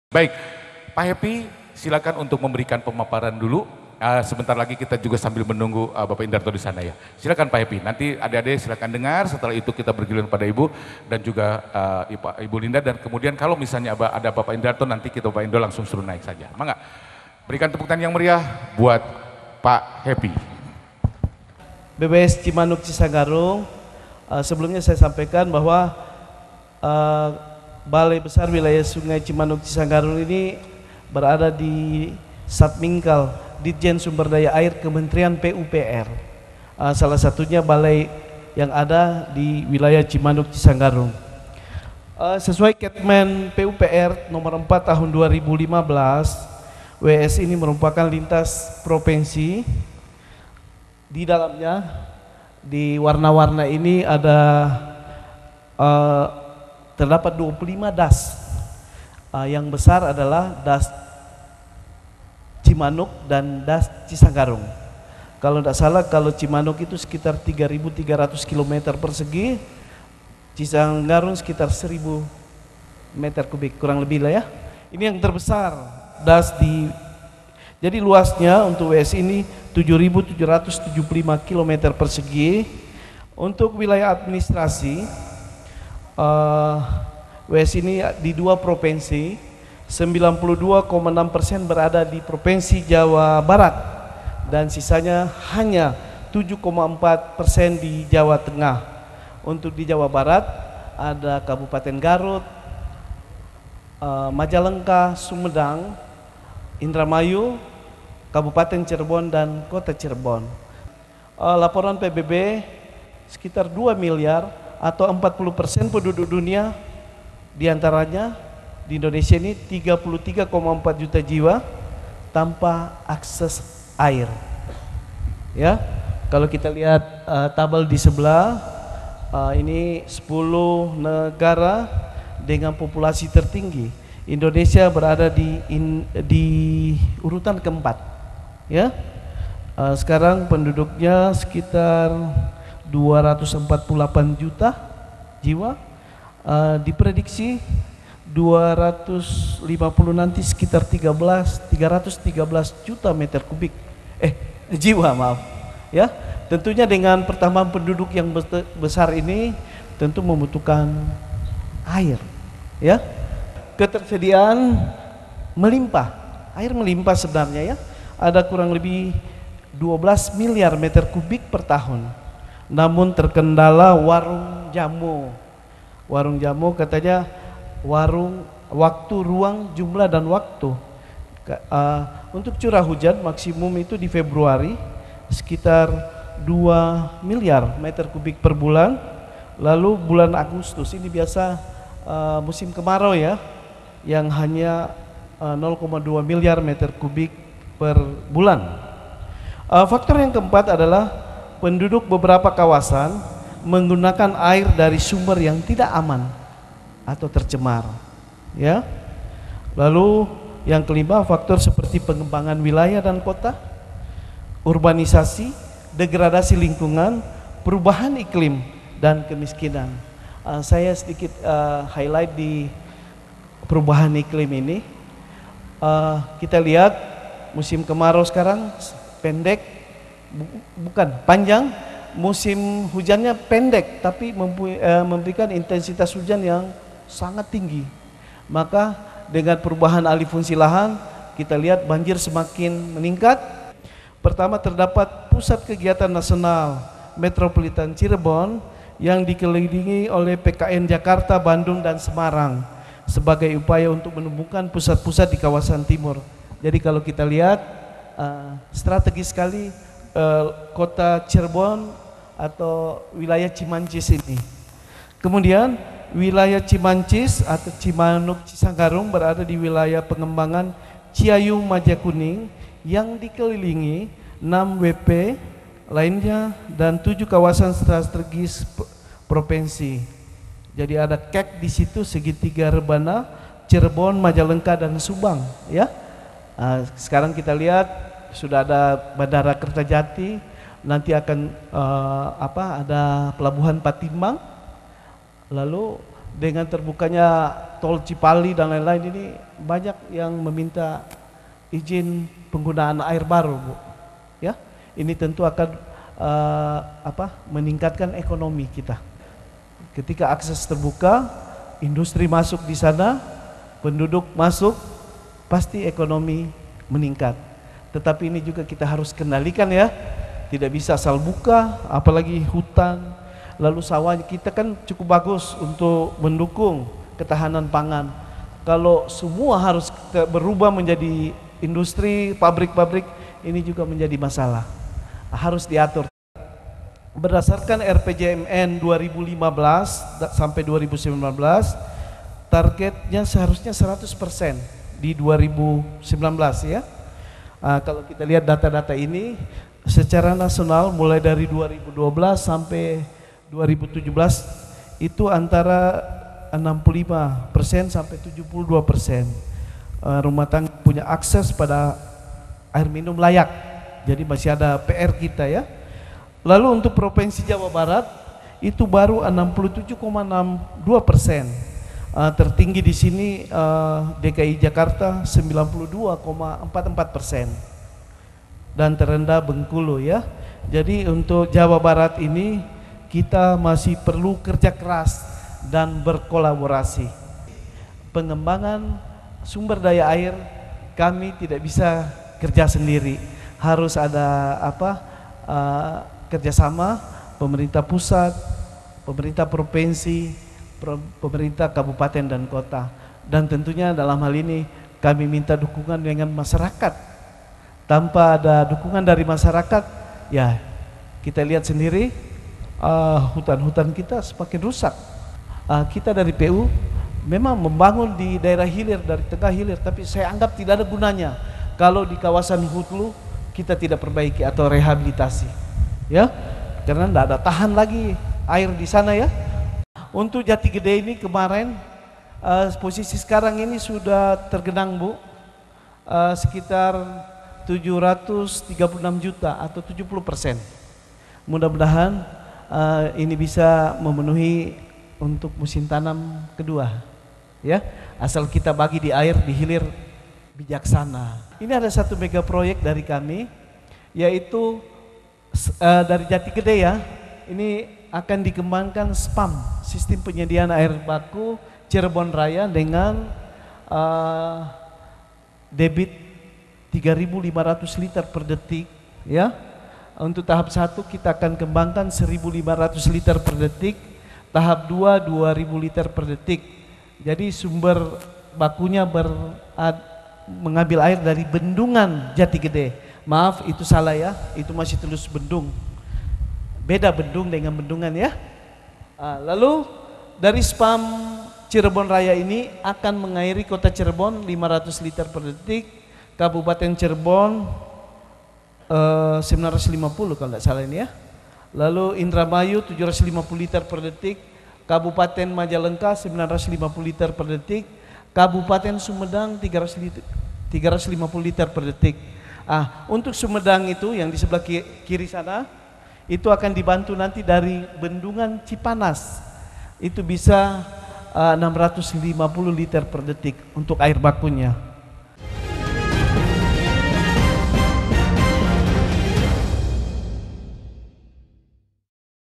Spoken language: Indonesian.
Baik, Pak Happy silakan untuk memberikan pemaparan dulu. Sebentar lagi kita juga sambil menunggu Bapak Indarto di sana ya. Silakan Pak Happy, nanti adik-adik silakan dengar, setelah itu kita bergiliran pada Ibu dan juga Ibu Linda, dan kemudian kalau misalnya ada Bapak Indarto nanti kita Bapak Indo langsung suruh naik saja. Mangga, berikan tepuk tangan yang meriah buat Pak Happy. BBS Cimanuk Cisanggarung, sebelumnya saya sampaikan bahwa Balai Besar Wilayah Sungai Cimanuk Cisanggarung ini berada di Satmingkal, Ditjen Sumber Daya Air Kementerian PUPR. Salah satunya balai yang ada di wilayah Cimanuk Cisanggarung. Sesuai Ketmen PUPR nomor 4 tahun 2015, WS ini merupakan lintas provinsi. Di dalamnya, di warna-warna ini ada terdapat 25 das. Yang besar adalah das Cimanuk dan das Cisanggarung. Kalau tidak salah, kalau Cimanuk itu sekitar 3.300 km persegi, Cisanggarung sekitar 1.000 meter kubik, kurang lebih lah ya. Ini yang terbesar das di. Jadi luasnya untuk WS ini 7.775 km persegi. Untuk wilayah administrasi, WS ini di 2 provinsi, 92,6% berada di Provinsi Jawa Barat dan sisanya hanya 7,4% di Jawa Tengah. Untuk di Jawa Barat ada Kabupaten Garut, Majalengka, Sumedang, Indramayu, Kabupaten Cirebon dan Kota Cirebon. Laporan PBB sekitar 2 miliar atau 40% penduduk dunia, diantaranya di Indonesia ini 33,4 juta jiwa tanpa akses air. Ya, kalau kita lihat tabel di sebelah, ini 10 negara dengan populasi tertinggi. Indonesia berada di urutan keempat. Ya, sekarang penduduknya sekitar 248 juta jiwa, diprediksi 250 nanti sekitar 313 juta meter kubik jiwa, maaf ya. Tentunya dengan pertambahan penduduk yang besar ini tentu membutuhkan air ya. Ketersediaan melimpah, air melimpah sebenarnya ya, ada kurang lebih 12 miliar meter kubik per tahun. Namun terkendala warung jamu. Warung jamu katanya warung waktu, ruang, jumlah dan waktu. Untuk curah hujan maksimum itu di Februari sekitar 2 miliar meter kubik per bulan. Lalu bulan Agustus ini biasa musim kemarau ya, yang hanya 0,2 miliar meter kubik per bulan. Faktor yang keempat adalah penduduk beberapa kawasan menggunakan air dari sumber yang tidak aman atau tercemar ya. Lalu yang kelima, faktor seperti pengembangan wilayah dan kota, urbanisasi, degradasi lingkungan, perubahan iklim dan kemiskinan. Saya sedikit highlight di perubahan iklim ini. Kita lihat musim kemarau sekarang pendek, bukan panjang, musim hujannya pendek tapi memberikan intensitas hujan yang sangat tinggi. Maka dengan perubahan alih fungsi lahan, kita lihat banjir semakin meningkat. Pertama, terdapat pusat kegiatan nasional Metropolitan Cirebon yang dikelilingi oleh PKN Jakarta, Bandung dan Semarang sebagai upaya untuk menumbuhkan pusat-pusat di kawasan timur. Jadi kalau kita lihat strategis sekali kota Cirebon atau wilayah Cimancis ini. Kemudian wilayah Cimancis atau Cimanuk Cisanggarung berada di wilayah pengembangan Ciayu Majakuning yang dikelilingi 6 WP lainnya dan 7 kawasan strategis provinsi. Jadi ada KEK di situ, segitiga rebana, Cirebon, Majalengka dan Subang ya. Sekarang kita lihat sudah ada Bandara Kertajati, nanti akan ada Pelabuhan Patimbang, lalu dengan terbukanya tol Cipali dan lain-lain ini banyak yang meminta izin penggunaan air baru, Bu. Ya, ini tentu akan meningkatkan ekonomi kita. Ketika akses terbuka, industri masuk di sana, penduduk masuk, pasti ekonomi meningkat. Tetapi ini juga kita harus kendalikan ya. Tidak bisa asal buka, apalagi hutan. Lalu sawah kita kan cukup bagus untuk mendukung ketahanan pangan. Kalau semua harus berubah menjadi industri, pabrik-pabrik, ini juga menjadi masalah. Harus diatur. Berdasarkan RPJMN 2015 sampai 2019, targetnya seharusnya 100% di 2019 ya. Kalau kita lihat data-data ini secara nasional mulai dari 2012 sampai 2017 itu antara 65% sampai 72% rumah tangga punya akses pada air minum layak. Jadi masih ada PR kita ya. Lalu untuk Provinsi Jawa Barat itu baru 67,62%. Tertinggi di sini DKI Jakarta 92,44% dan terendah Bengkulu ya. Jadi untuk Jawa Barat ini kita masih perlu kerja keras dan berkolaborasi. Pengembangan sumber daya air kami tidak bisa kerja sendiri, harus ada kerjasama pemerintah pusat, pemerintah provinsi, pemerintah kabupaten dan kota. Dan tentunya dalam hal ini kami minta dukungan dengan masyarakat. Tanpa ada dukungan dari masyarakat, ya kita lihat sendiri hutan-hutan kita semakin rusak. Kita dari PU memang membangun di daerah hilir, dari tengah hilir, tapi saya anggap tidak ada gunanya kalau di kawasan hulu kita tidak perbaiki atau rehabilitasi. Ya, karena tidak ada tahan lagi air di sana ya. Untuk Jati Gede ini kemarin posisi sekarang ini sudah tergenang Bu, sekitar 736 juta atau 70%. Mudah-mudahan ini bisa memenuhi untuk musim tanam kedua ya, asal kita bagi di air di hilir bijaksana. Ini ada satu mega proyek dari kami, yaitu dari Jati Gede ya, ini akan dikembangkan SPAM, sistem penyediaan air baku Cirebon Raya dengan debit 3.500 liter per detik ya. Untuk tahap 1 kita akan kembangkan 1.500 liter per detik, tahap 2 2.000 liter per detik. Jadi sumber bakunya mengambil air dari bendungan Jati Gede. Maaf itu salah ya, itu masih Telus Bendung. Beda bendung dengan bendungan ya. Lalu dari SPAM Cirebon Raya ini akan mengairi kota Cirebon 500 liter per detik, Kabupaten Cirebon 950 kalau tidak salah ini ya. Lalu Indramayu 750 liter per detik, Kabupaten Majalengka 950 liter per detik, Kabupaten Sumedang 350 liter per detik. Untuk Sumedang itu yang di sebelah kiri sana, itu akan dibantu nanti dari bendungan Cipanas. Itu bisa 650 liter per detik untuk air bakunya.